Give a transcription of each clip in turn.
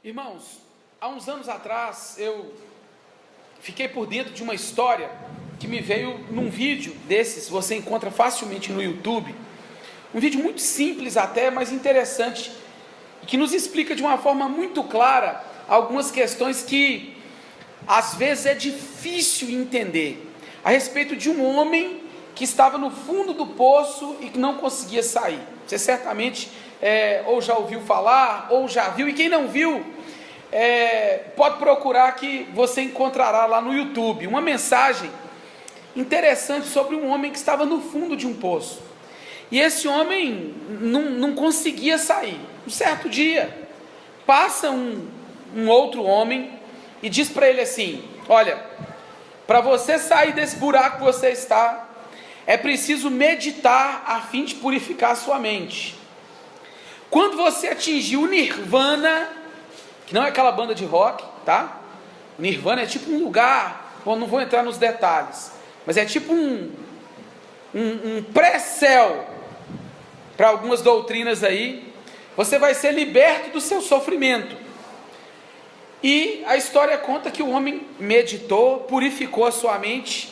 Irmãos, há uns anos atrás eu fiquei por dentro de uma história que me veio num vídeo desses, você encontra facilmente no YouTube, um vídeo muito simples até, mas interessante, que nos explica de uma forma muito clara algumas questões que às vezes é difícil entender, a respeito de um homem que estava no fundo do poço e que não conseguia sair. Você certamente ou já ouviu falar, ou já viu, e quem não viu, pode procurar que você encontrará lá no YouTube, uma mensagem interessante sobre um homem que estava no fundo de um poço, e esse homem não conseguia sair. Um certo dia, passa um outro homem, e diz para ele assim: olha, para você sair desse buraco que você está, é preciso meditar a fim de purificar a sua mente. Quando você atingir o Nirvana, que não é aquela banda de rock, tá? O Nirvana é tipo um lugar, eu não vou entrar nos detalhes, mas é tipo um pré-céu, para algumas doutrinas aí. Você vai ser liberto do seu sofrimento. E a história conta que o homem meditou, purificou a sua mente,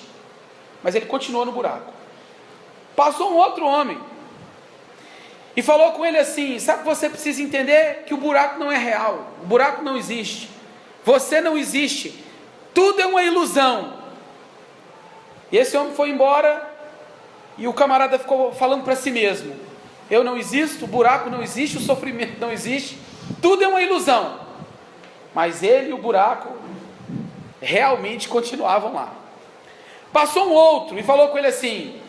mas ele continuou no buraco. Passou um outro homem e falou com ele assim: sabe que você precisa entender que o buraco não é real, o buraco não existe, você não existe, tudo é uma ilusão. E esse homem foi embora, e o camarada ficou falando para si mesmo: eu não existo, o buraco não existe, o sofrimento não existe, tudo é uma ilusão. Mas ele e o buraco realmente continuavam lá. Passou um outro e falou com ele assim: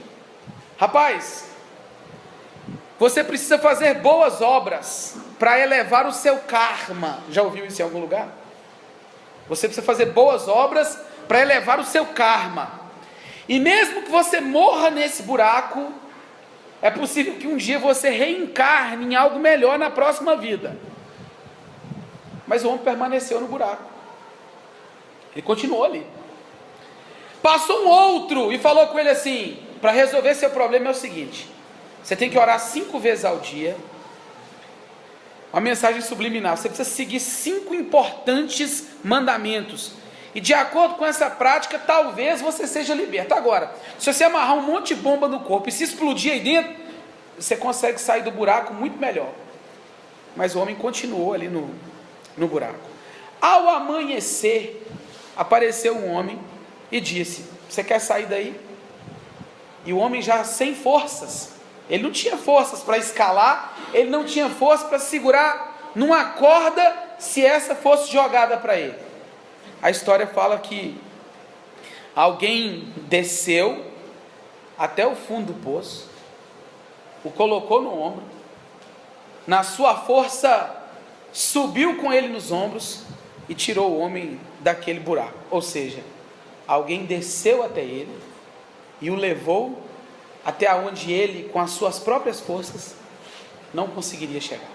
rapaz, você precisa fazer boas obras para elevar o seu karma. Já ouviu isso em algum lugar? Você precisa fazer boas obras para elevar o seu karma. E mesmo que você morra nesse buraco, é possível que um dia você reencarne em algo melhor na próxima vida. Mas o homem permaneceu no buraco. Ele continuou ali. Passou um outro e falou com ele assim: para resolver seu problema é o seguinte, você tem que orar 5 vezes ao dia, uma mensagem subliminar, você precisa seguir 5 importantes mandamentos, e de acordo com essa prática, talvez você seja liberto. Agora, se você amarrar um monte de bomba no corpo e se explodir aí dentro, você consegue sair do buraco muito melhor. Mas o homem continuou ali no buraco. Ao amanhecer, apareceu um homem e disse: você quer sair daí? E o homem já sem forças, ele não tinha forças para escalar, ele não tinha força para segurar numa corda, se essa fosse jogada para ele. A história fala que alguém desceu até o fundo do poço, o colocou no ombro, na sua força subiu com ele nos ombros e tirou o homem daquele buraco. Ou seja, alguém desceu até ele e o levou até onde ele, com as suas próprias forças, não conseguiria chegar.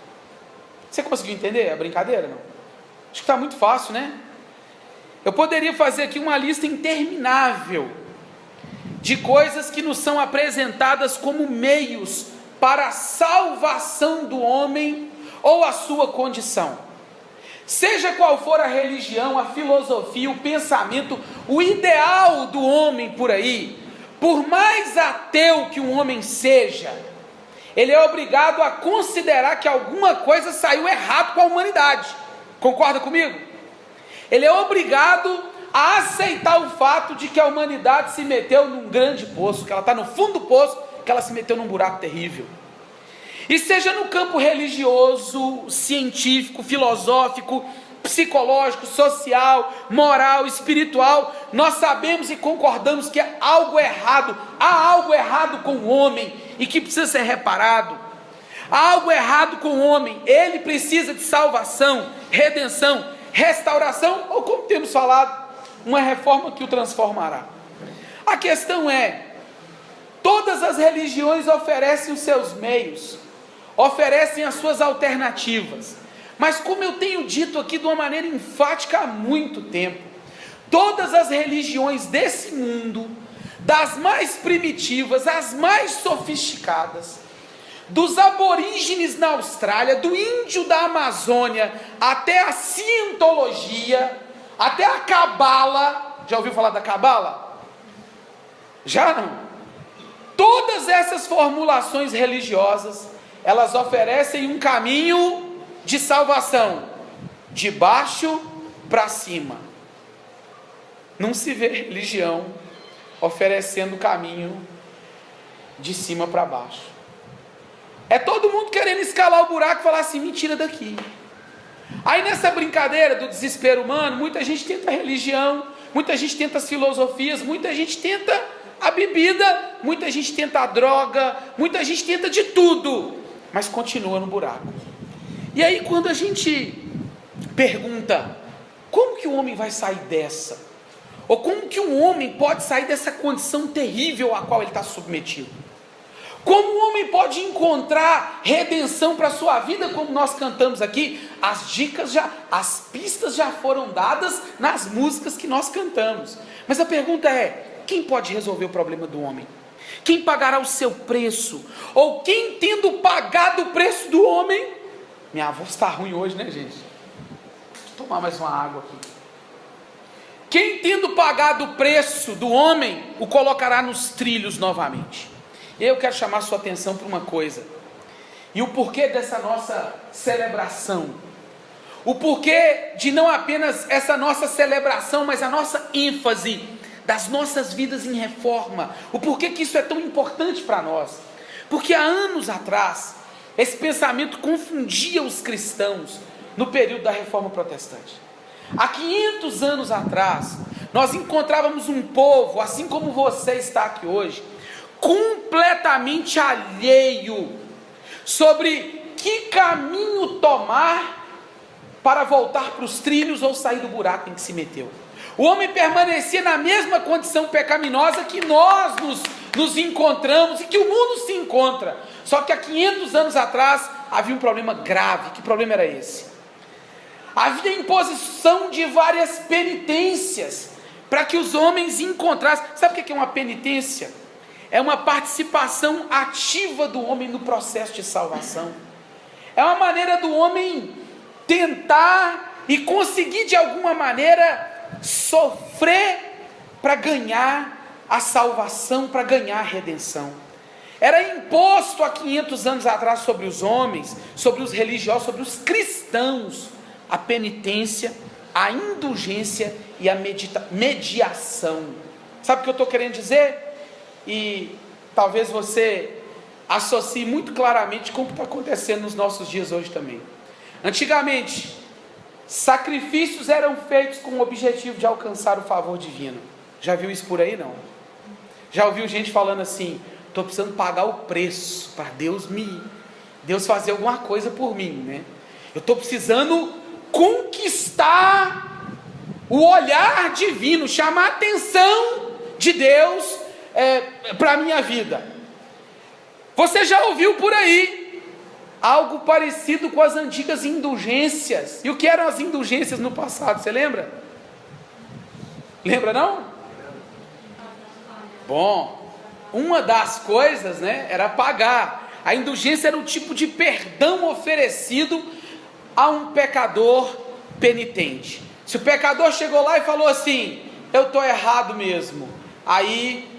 Você conseguiu entender a brincadeira? Não? Acho que está muito fácil, né? Eu poderia fazer aqui uma lista interminável de coisas que nos são apresentadas como meios para a salvação do homem ou a sua condição. Seja qual for a religião, a filosofia, o pensamento, o ideal do homem por aí, por mais ateu que um homem seja, ele é obrigado a considerar que alguma coisa saiu errado com a humanidade. Concorda comigo? Ele é obrigado a aceitar o fato de que a humanidade se meteu num grande poço, que ela está no fundo do poço, que ela se meteu num buraco terrível. E seja no campo religioso, científico, filosófico, psicológico, social, moral, espiritual, nós sabemos e concordamos que há algo errado com o homem e que precisa ser reparado. Há algo errado com o homem, ele precisa de salvação, redenção, restauração, ou como temos falado, uma reforma que o transformará. A questão é, todas as religiões oferecem os seus meios, oferecem as suas alternativas, mas como eu tenho dito aqui de uma maneira enfática há muito tempo, todas as religiões desse mundo, das mais primitivas às mais sofisticadas, dos aborígenes na Austrália, do índio da Amazônia, até a cientologia, até a cabala. Já ouviu falar da cabala? Já não? Todas essas formulações religiosas, elas oferecem um caminho de salvação, de baixo para cima. Não se vê religião oferecendo o caminho de cima para baixo. É todo mundo querendo escalar o buraco e falar assim: me tira daqui. Aí nessa brincadeira do desespero humano, muita gente tenta a religião, muita gente tenta as filosofias, muita gente tenta a bebida, muita gente tenta a droga, muita gente tenta de tudo, mas continua no buraco. E aí quando a gente pergunta, como que o homem vai sair dessa? Ou como que um homem pode sair dessa condição terrível a qual ele está submetido? Como o homem pode encontrar redenção para a sua vida, como nós cantamos aqui? As dicas as pistas já foram dadas nas músicas que nós cantamos. Mas a pergunta é: quem pode resolver o problema do homem? Quem pagará o seu preço? Ou quem, tendo pagado o preço do homem... Minha voz está ruim hoje, né, gente? Deixa eu tomar mais uma água aqui. Quem, tendo pagado o preço do homem, o colocará nos trilhos novamente. Eu quero chamar sua atenção para uma coisa, e o porquê dessa nossa celebração, o porquê de não apenas essa nossa celebração, mas a nossa ênfase das nossas vidas em reforma, o porquê que isso é tão importante para nós. Porque há anos atrás, esse pensamento confundia os cristãos no período da Reforma Protestante. Há 500 anos atrás, nós encontrávamos um povo, assim como você está aqui hoje, completamente alheio sobre que caminho tomar para voltar para os trilhos ou sair do buraco em que se meteu. O homem permanecia na mesma condição pecaminosa que nós nos encontramos e que o mundo se encontra. Só que há 500 anos atrás havia um problema grave. Que problema era esse? Havia imposição de várias penitências para que os homens encontrassem. Sabe o que é uma penitência? É uma participação ativa do homem no processo de salvação. É uma maneira do homem tentar e conseguir de alguma maneira sofrer para ganhar a salvação, para ganhar a redenção. Era imposto há 500 anos atrás sobre os homens, sobre os religiosos, sobre os cristãos, a penitência, a indulgência e a mediação. Sabe o que eu estou querendo dizer? E talvez você associe muito claramente com o que está acontecendo nos nossos dias hoje também. Antigamente, sacrifícios eram feitos com o objetivo de alcançar o favor divino. Já viu isso por aí, não? Já ouviu gente falando assim: estou precisando pagar o preço para Deus fazer alguma coisa por mim, né? Eu estou precisando conquistar o olhar divino, chamar a atenção de Deus para a minha vida. Você já ouviu por aí algo parecido com as antigas indulgências? E o que eram as indulgências no passado, você lembra? Lembra não? Bom, uma das coisas, né, era pagar. A indulgência era um tipo de perdão oferecido a um pecador penitente. Se o pecador chegou lá e falou assim: eu estou errado mesmo, aí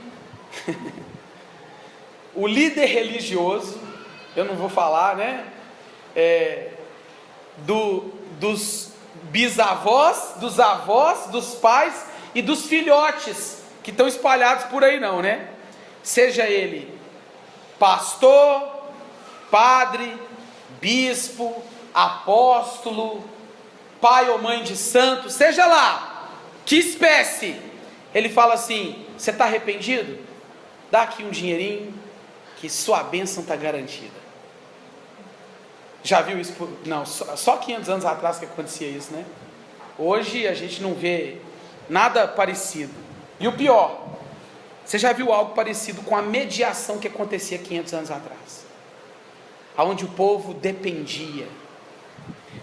o líder religioso, eu não vou falar, né, dos bisavós, dos avós, dos pais e dos filhotes que estão espalhados por aí não, né? Seja ele pastor, padre, bispo, apóstolo, pai ou mãe de santo, seja lá que espécie, ele fala assim: você está arrependido? Dá aqui um dinheirinho que sua bênção está garantida. Já viu isso? Não, só 500 anos atrás que acontecia isso, né? Hoje a gente não vê nada parecido. E o pior, você já viu algo parecido com a mediação que acontecia 500 anos atrás? Onde o povo dependia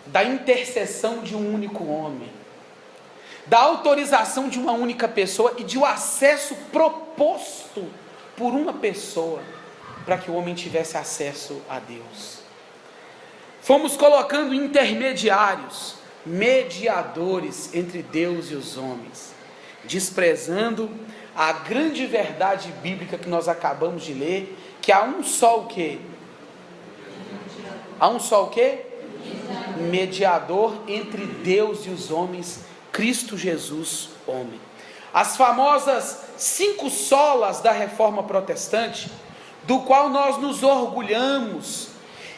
da intercessão de um único homem, da autorização de uma única pessoa e de um acesso proposto por uma pessoa. para que o homem tivesse acesso a Deus. Fomos colocando intermediários, mediadores entre Deus e os homens, desprezando a grande verdade bíblica que nós acabamos de ler, que há um só o quê? Há um só o quê? Mediador entre Deus e os homens, Cristo Jesus, homem. As famosas 5 solas da Reforma Protestante, do qual nós nos orgulhamos,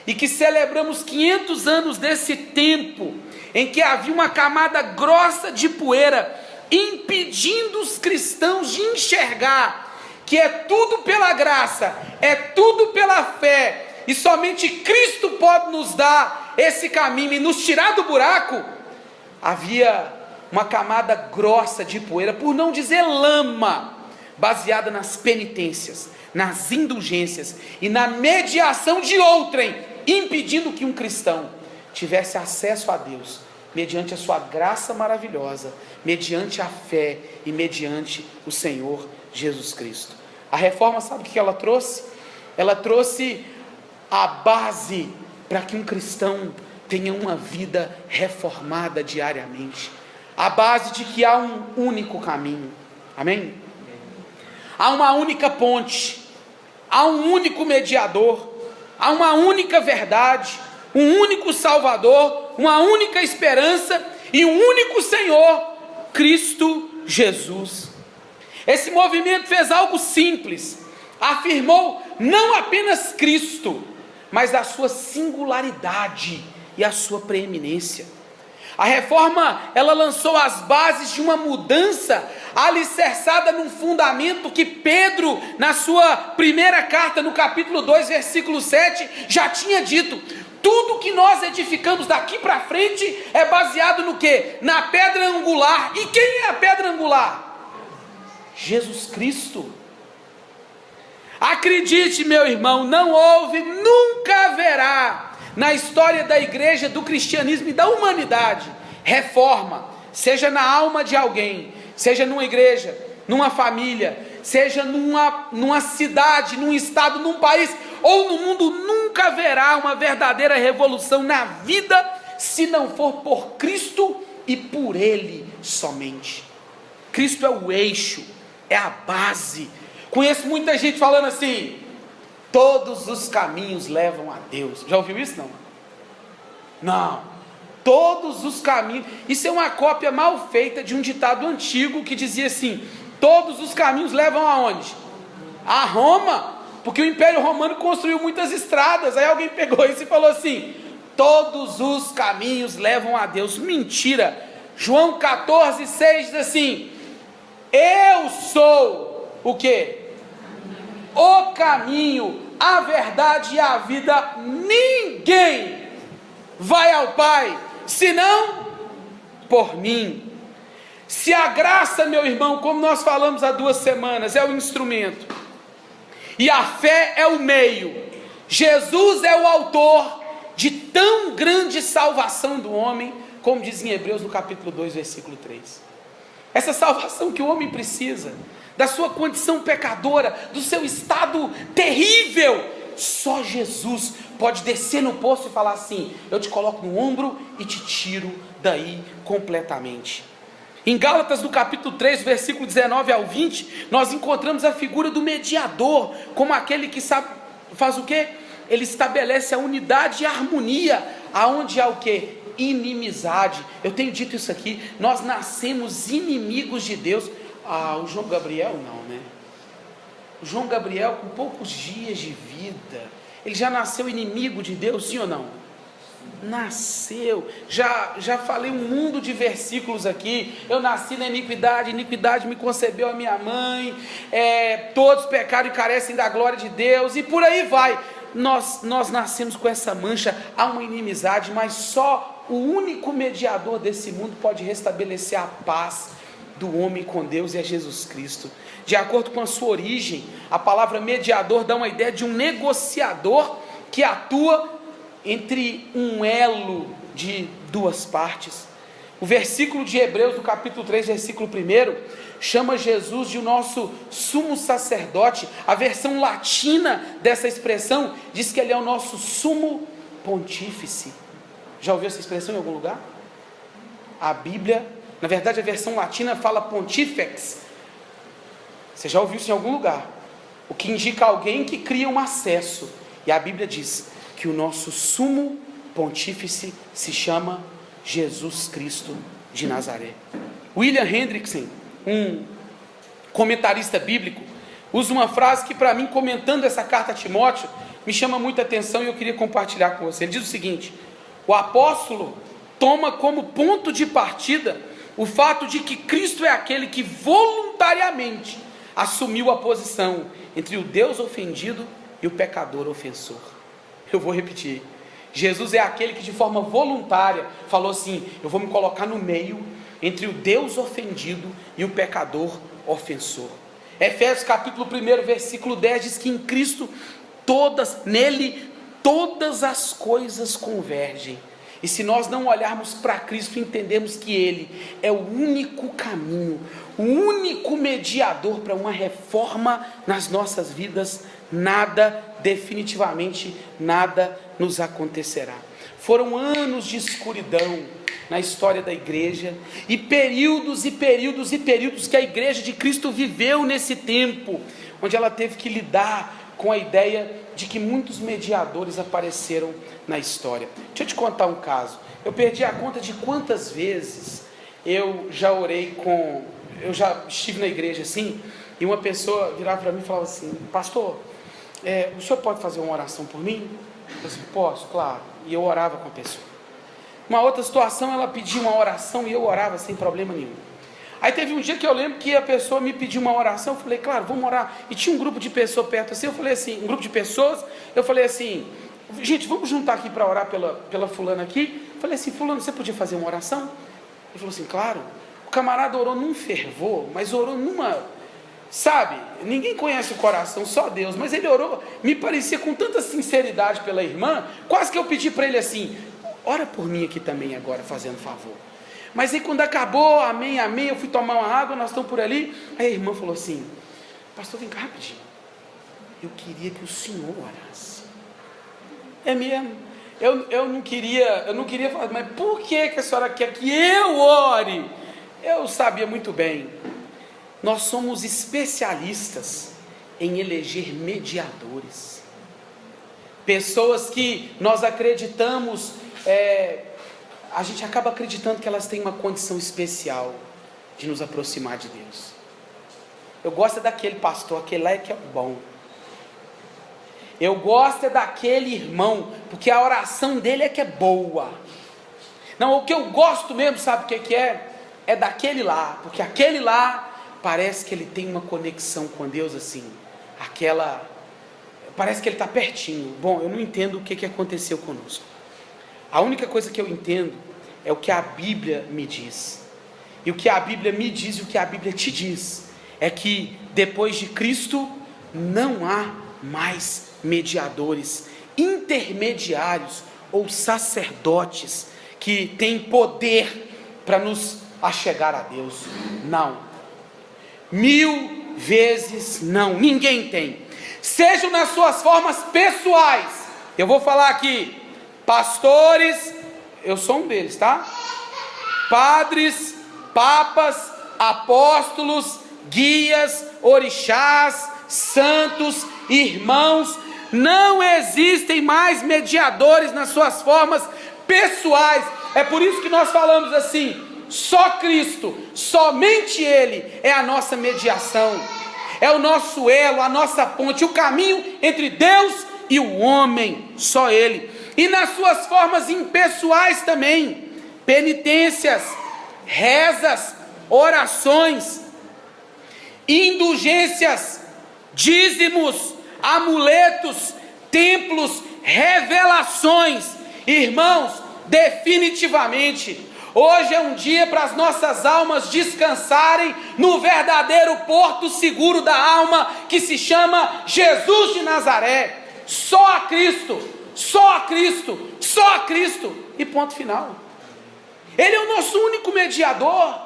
e que celebramos 500 anos desse tempo, em que havia uma camada grossa de poeira, impedindo os cristãos de enxergar que é tudo pela graça, é tudo pela fé, e somente Cristo pode nos dar esse caminho e nos tirar do buraco. Havia uma camada grossa de poeira, por não dizer lama, baseada nas penitências, nas indulgências e na mediação de outrem, impedindo que um cristão tivesse acesso a Deus, mediante a sua graça maravilhosa, mediante a fé e mediante o Senhor Jesus Cristo. A reforma, sabe o que ela trouxe? Ela trouxe a base para que um cristão tenha uma vida reformada diariamente, a base de que há um único caminho, amém? Há uma única ponte, há um único mediador, há uma única verdade, um único Salvador, uma única esperança e um único Senhor, Cristo Jesus. Esse movimento fez algo simples, afirmou não apenas Cristo, mas a sua singularidade e a sua preeminência. A reforma, ela lançou as bases de uma mudança alicerçada num fundamento que Pedro, na sua primeira carta, no capítulo 2, versículo 7, já tinha dito: tudo que nós edificamos daqui para frente é baseado no quê? Na pedra angular. E quem é a pedra angular? Jesus Cristo. Acredite, meu irmão, não houve, nunca haverá na história da igreja, do cristianismo e da humanidade, reforma, seja na alma de alguém, seja numa igreja, numa família, seja numa cidade, num estado, num país ou no mundo, nunca haverá uma verdadeira revolução na vida, se não for por Cristo e por Ele somente. Cristo é o eixo, é a base. Conheço muita gente falando assim: todos os caminhos levam a Deus. Já ouviu isso? Não. Todos os caminhos. Isso é uma cópia mal feita de um ditado antigo que dizia assim: todos os caminhos levam aonde? A Roma. Porque o Império Romano construiu muitas estradas. Aí alguém pegou isso e falou assim: todos os caminhos levam a Deus. Mentira. João 14,6 diz assim: eu sou o quê? O caminho, a verdade e a vida. Ninguém vai ao Pai senão por mim. Se a graça, meu irmão, como nós falamos há 2 semanas, é o instrumento e a fé é o meio, Jesus é o autor de tão grande salvação do homem, como diz em Hebreus no capítulo 2, versículo 3. Essa salvação que o homem precisa, da sua condição pecadora, do seu estado terrível, só Jesus pode descer no poço e falar assim: eu te coloco no ombro e te tiro daí completamente. Em Gálatas no capítulo 3, versículo 19 ao 20, nós encontramos a figura do mediador, como aquele que sabe, faz o quê? Ele estabelece a unidade e a harmonia, aonde há o quê? Inimizade. Eu tenho dito isso aqui, nós nascemos inimigos de Deus. O João Gabriel não, né? O João Gabriel, com poucos dias de vida, ele já nasceu inimigo de Deus, sim ou não? Nasceu. Já falei um mundo de versículos aqui. Eu nasci na iniquidade, iniquidade me concebeu a minha mãe, todos pecaram e carecem da glória de Deus, e por aí vai. Nós nascemos com essa mancha, há uma inimizade, mas só o único mediador desse mundo pode restabelecer a paz do homem com Deus, e é Jesus Cristo. De acordo com a sua origem, a palavra mediador dá uma ideia de um negociador que atua entre um elo de 2 partes. O versículo de Hebreus, do capítulo 3, versículo 1, chama Jesus de o nosso sumo sacerdote. A versão latina dessa expressão diz que ele é o nosso sumo pontífice. Já ouviu essa expressão em algum lugar? A Bíblia, na verdade a versão latina fala pontifex. Você já ouviu isso em algum lugar? O que indica alguém que cria um acesso. E a Bíblia diz que o nosso sumo pontífice se chama Jesus Cristo de Nazaré. William Hendrickson, um comentarista bíblico, usa uma frase que para mim, comentando essa carta a Timóteo, me chama muita atenção e eu queria compartilhar com você. Ele diz o seguinte: o apóstolo toma como ponto de partida o fato de que Cristo é aquele que voluntariamente assumiu a posição entre o Deus ofendido e o pecador ofensor. Eu vou repetir. Jesus é aquele que de forma voluntária falou assim: eu vou me colocar no meio entre o Deus ofendido e o pecador ofensor. Efésios capítulo 1, versículo 10 diz que em Cristo nele todas as coisas convergem. E se nós não olharmos para Cristo, entendemos que Ele é o único caminho, o único mediador para uma reforma nas nossas vidas, definitivamente nada nos acontecerá. Foram anos de escuridão na história da igreja, e períodos que a igreja de Cristo viveu nesse tempo, onde ela teve que lidar com a ideia de que muitos mediadores apareceram na história. Deixa eu te contar um caso. Eu perdi a conta de quantas vezes eu já estive na igreja assim, e uma pessoa virava para mim e falava assim: pastor, o senhor pode fazer uma oração por mim? Eu disse: posso, claro. E eu orava com a pessoa. Uma outra situação, ela pedia uma oração e eu orava sem problema nenhum. Aí teve um dia que eu lembro que a pessoa me pediu uma oração, eu falei: claro, vamos orar. E tinha um grupo de pessoas perto assim, eu falei assim, eu falei assim: gente, vamos juntar aqui para orar pela fulana aqui. Eu falei assim: fulano, você podia fazer uma oração? Ele falou assim: claro. O camarada orou num fervor, mas orou numa... Sabe, ninguém conhece o coração, só Deus, mas ele orou, me parecia com tanta sinceridade pela irmã, quase que eu pedi para ele assim: ora por mim aqui também agora, fazendo favor. Mas aí quando acabou, amém, eu fui tomar uma água, nós estamos por ali, aí a irmã falou assim: pastor, vem cá rapidinho, eu queria que o senhor orasse. É mesmo, eu não queria falar, mas por que a senhora quer que eu ore? Eu sabia muito bem, nós somos especialistas em eleger mediadores, pessoas que nós acreditamos, a gente acaba acreditando que elas têm uma condição especial de nos aproximar de Deus. Eu gosto daquele pastor, aquele lá é que é bom. Eu gosto daquele irmão, porque a oração dele é que é boa. Não, o que eu gosto mesmo, sabe o que é? É daquele lá, porque aquele lá parece que ele tem uma conexão com Deus assim, parece que ele está pertinho. Bom, eu não entendo o que aconteceu conosco. A única coisa que eu entendo é o que a Bíblia me diz. E o que a Bíblia me diz e o que a Bíblia te diz é que depois de Cristo não há mais mediadores, intermediários ou sacerdotes que têm poder para nos achegar a Deus. Não. 1000 vezes não. Ninguém tem. Sejam nas suas formas pessoais. Eu vou falar aqui: pastores, eu sou um deles, tá? Padres, papas, apóstolos, guias, orixás, santos, irmãos. Não existem mais mediadores nas suas formas pessoais. É por isso que nós falamos assim: só Cristo, somente Ele é a nossa mediação, é o nosso elo, a nossa ponte, o caminho entre Deus e o homem, só Ele. E nas suas formas impessoais também: penitências, rezas, orações, indulgências, dízimos, amuletos, templos, revelações. Irmãos, definitivamente, hoje é um dia para as nossas almas descansarem no verdadeiro porto seguro da alma, que se chama Jesus de Nazaré. Só a Cristo, só a Cristo, só a Cristo, e ponto final. Ele é o nosso único mediador.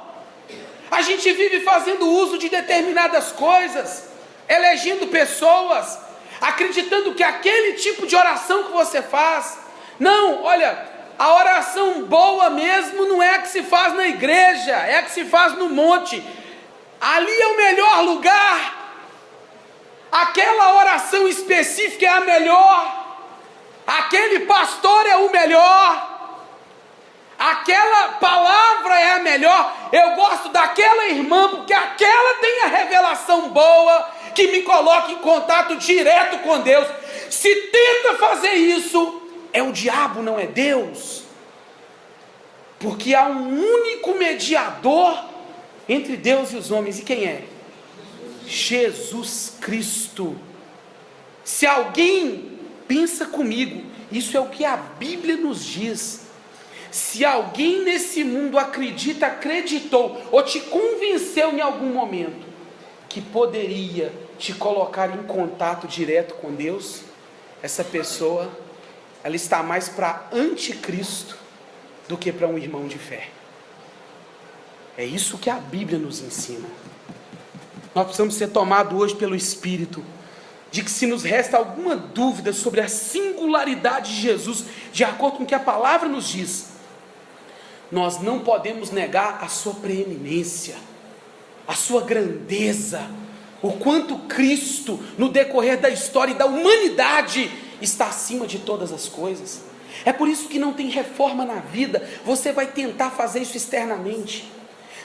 A gente vive fazendo uso de determinadas coisas, elegendo pessoas, acreditando que aquele tipo de oração que você faz, não, olha, a oração boa mesmo não é a que se faz na igreja, é a que se faz no monte. Ali é o melhor lugar. Aquela oração específica é a melhor. Aquele pastor é o melhor. Aquela palavra é a melhor. Eu gosto daquela irmã porque aquela tem a revelação boa que me coloca em contato direto com Deus. Se tenta fazer isso, é o diabo, não é Deus. Porque há um único mediador entre Deus e os homens. E quem é? Jesus Cristo. Se alguém pensa comigo, isso é o que a Bíblia nos diz. Se alguém nesse mundo acreditou ou te convenceu em algum momento que poderia te colocar em contato direto com Deus, essa pessoa, ela está mais para anticristo do que para um irmão de fé. É isso que a Bíblia nos ensina. Nós precisamos ser tomados hoje pelo Espírito, de que se nos resta alguma dúvida sobre a singularidade de Jesus, de acordo com o que a palavra nos diz, nós não podemos negar a sua preeminência, a sua grandeza, o quanto Cristo, no decorrer da história e da humanidade, está acima de todas as coisas. É por isso que não tem reforma na vida. Você vai tentar fazer isso externamente.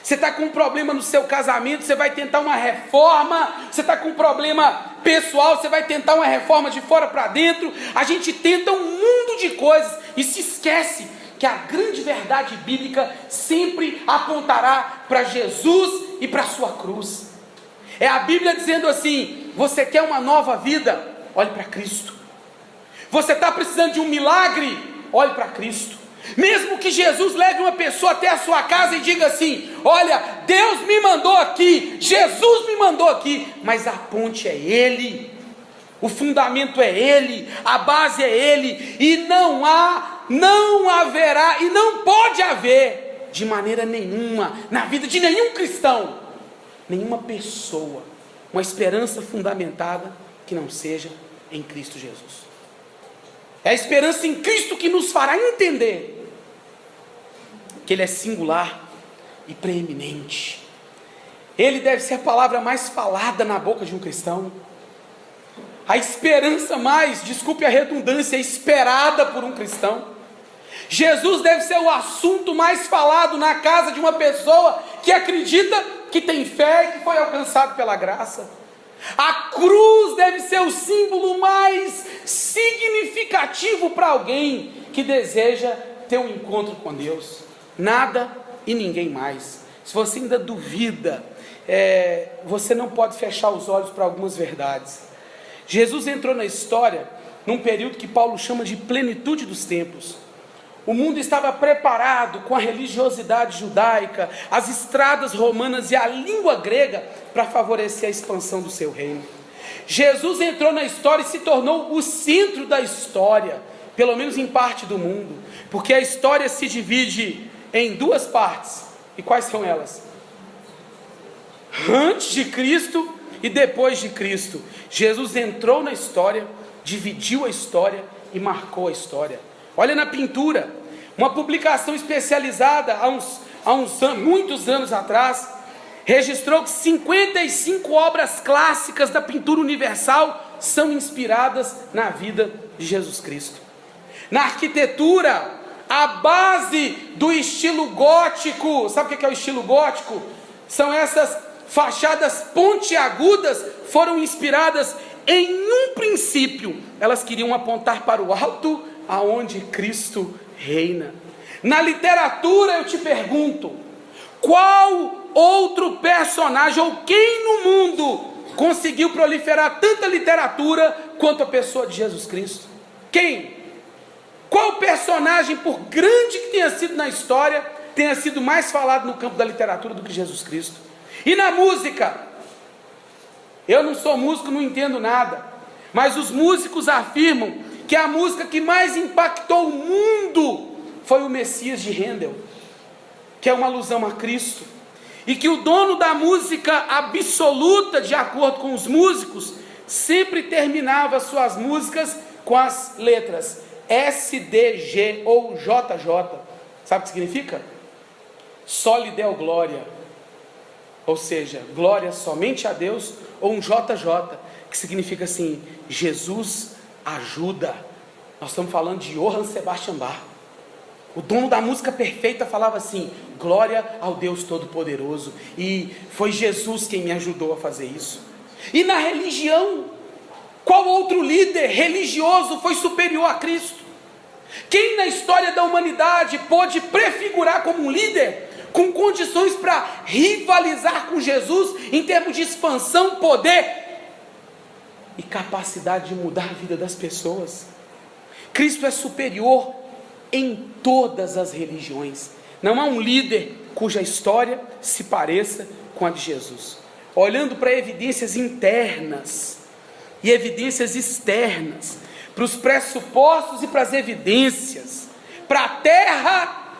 Você está com um problema no seu casamento, você vai tentar uma reforma. Você está com um problema pessoal, você vai tentar uma reforma de fora para dentro. A gente tenta um mundo de coisas e se esquece que a grande verdade bíblica sempre apontará para Jesus e para a sua cruz. É a Bíblia dizendo assim: você quer uma nova vida? Olhe para Cristo. Você está precisando de um milagre? Olhe para Cristo. Mesmo que Jesus leve uma pessoa até a sua casa e diga assim: olha, Deus me mandou aqui, Jesus me mandou aqui, mas a ponte é Ele, o fundamento é Ele, a base é Ele, e não haverá e não pode haver de maneira nenhuma na vida de nenhum cristão, nenhuma pessoa, uma esperança fundamentada que não seja em Cristo Jesus. É a esperança em Cristo que nos fará entender que Ele é singular e preeminente. Ele deve ser a palavra mais falada na boca de um cristão, a esperança mais, desculpe a redundância, esperada por um cristão. Jesus deve ser o assunto mais falado na casa de uma pessoa que acredita, que tem fé e que foi alcançado pela graça. A cruz deve ser o símbolo mais significativo para alguém que deseja ter um encontro com Deus. Nada e ninguém mais. Se você ainda duvida, você não pode fechar os olhos para algumas verdades. Jesus entrou na história num período que Paulo chama de plenitude dos tempos. O mundo estava preparado com a religiosidade judaica, as estradas romanas e a língua grega para favorecer a expansão do seu reino. Jesus entrou na história e se tornou o centro da história, pelo menos em parte do mundo, porque a história se divide em duas partes. E quais são elas? Antes de Cristo e depois de Cristo. Jesus entrou na história, dividiu a história e marcou a história. Olha na pintura, uma publicação especializada muitos anos atrás, registrou que 55 obras clássicas da pintura universal são inspiradas na vida de Jesus Cristo. Na arquitetura, a base do estilo gótico, sabe o que é o estilo gótico? São essas fachadas pontiagudas, foram inspiradas em um princípio, elas queriam apontar para o alto, aonde Cristo reina. Na literatura eu te pergunto, qual outro personagem ou quem no mundo conseguiu proliferar tanta literatura quanto a pessoa de Jesus Cristo? Quem? Qual personagem, por grande que tenha sido na história, tenha sido mais falado no campo da literatura do que Jesus Cristo? E na música? Eu não sou músico, não entendo nada, mas os músicos afirmam que a música que mais impactou o mundo foi o Messias de Handel. que é uma alusão a Cristo, e que o dono da música absoluta, de acordo com os músicos, sempre terminava suas músicas com as letras S, D, G ou JJ. Sabe o que significa? Só lhe deu glória, ou seja, glória somente a Deus, ou um JJ, que significa assim, Jesus ajuda. Nós estamos falando de Johann Sebastian Bach. O dono da música perfeita falava assim, glória ao Deus Todo-Poderoso, e foi Jesus quem me ajudou a fazer isso. E na religião, qual outro líder religioso foi superior a Cristo? Quem na história da humanidade pôde prefigurar como um líder com condições para rivalizar com Jesus em termos de expansão, poder e capacidade de mudar a vida das pessoas? Cristo é superior em todas as religiões. Não há um líder cuja história se pareça com a de Jesus. Olhando para evidências internas e evidências externas, para os pressupostos e para as evidências, para a terra,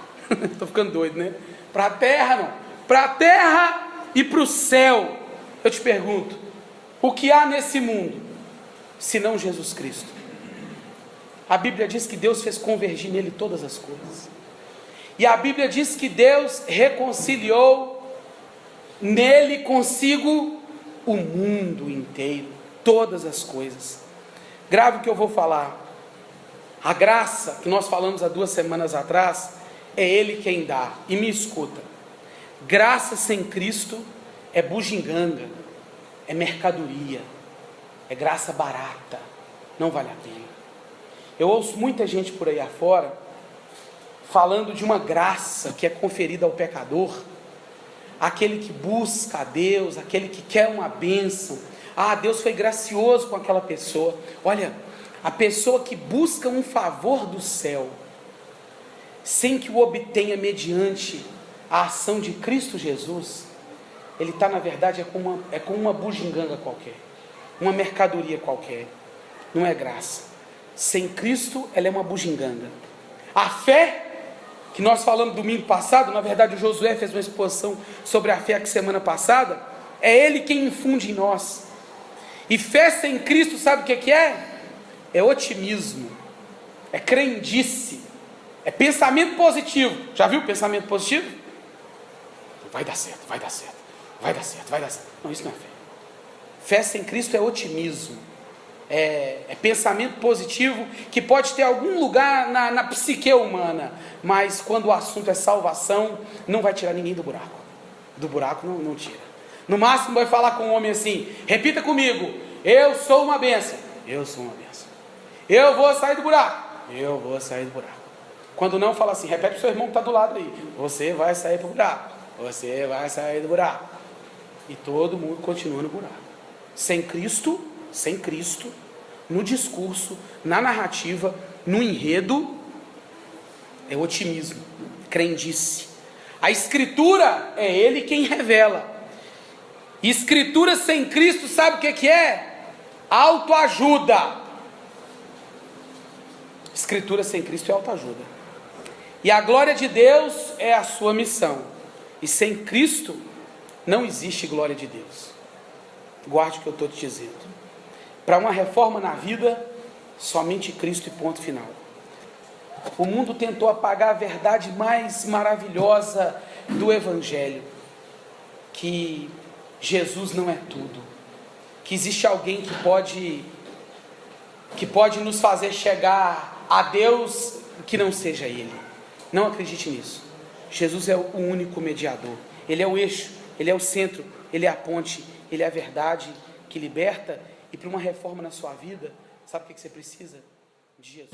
estou ficando doido, né? Para a terra não, para a terra e para o céu, eu te pergunto, o que há nesse mundo, senão Jesus Cristo? A Bíblia diz que Deus fez convergir nele todas as coisas, e a Bíblia diz que Deus reconciliou nele consigo o mundo inteiro, todas as coisas. Grave o que eu vou falar. A graça que nós falamos há 2 semanas atrás, é Ele quem dá. E me escuta, graça sem Cristo é bugiganga, é mercadoria, é graça barata, não vale a pena. Eu ouço muita gente por aí afora falando de uma graça que é conferida ao pecador, aquele que busca a Deus, aquele que quer uma bênção. Ah, Deus foi gracioso com aquela pessoa. Olha, a pessoa que busca um favor do céu, sem que o obtenha mediante a ação de Cristo Jesus, ele está, na verdade, é como uma bugiganga qualquer, uma mercadoria qualquer, não é graça. Sem Cristo, ela é uma bugiganga. A fé, que nós falamos domingo passado, na verdade o Josué fez uma exposição sobre a fé aqui semana passada, é Ele quem infunde em nós. E fé sem Cristo, sabe o que é? É otimismo, é crendice, é pensamento positivo. Já viu pensamento positivo? Vai dar certo, vai dar certo, vai dar certo, vai dar certo. Não, isso não é fé. Fé sem Cristo é otimismo, é pensamento positivo, que pode ter algum lugar na psique humana, mas quando o assunto é salvação, não vai tirar ninguém do buraco. Do buraco não tira. No máximo vai falar com o homem assim, repita comigo, eu sou uma bênção. Eu sou uma bênção. Eu vou sair do buraco. Eu vou sair do buraco. Quando não, fala assim, repete para o seu irmão que está do lado aí, você vai sair do buraco. Você vai sair do buraco. E todo mundo continua no buraco. Sem Cristo, no discurso, na narrativa, no enredo, é otimismo, crendice. A Escritura é Ele quem revela. Escritura sem Cristo, sabe o que é? Autoajuda. Escritura sem Cristo é autoajuda. E a glória de Deus é a sua missão. E sem Cristo não existe glória de Deus. Guarde o que eu estou te dizendo. Para uma reforma na vida, somente Cristo e ponto final. O mundo tentou apagar a verdade mais maravilhosa do Evangelho, que Jesus não é tudo, que existe alguém que pode nos fazer chegar a Deus que não seja Ele. Não acredite nisso. Jesus é o único mediador. Ele é o eixo, Ele é o centro, Ele é a ponte, Ele é a verdade que liberta. E para uma reforma na sua vida, sabe o que você precisa? De Jesus.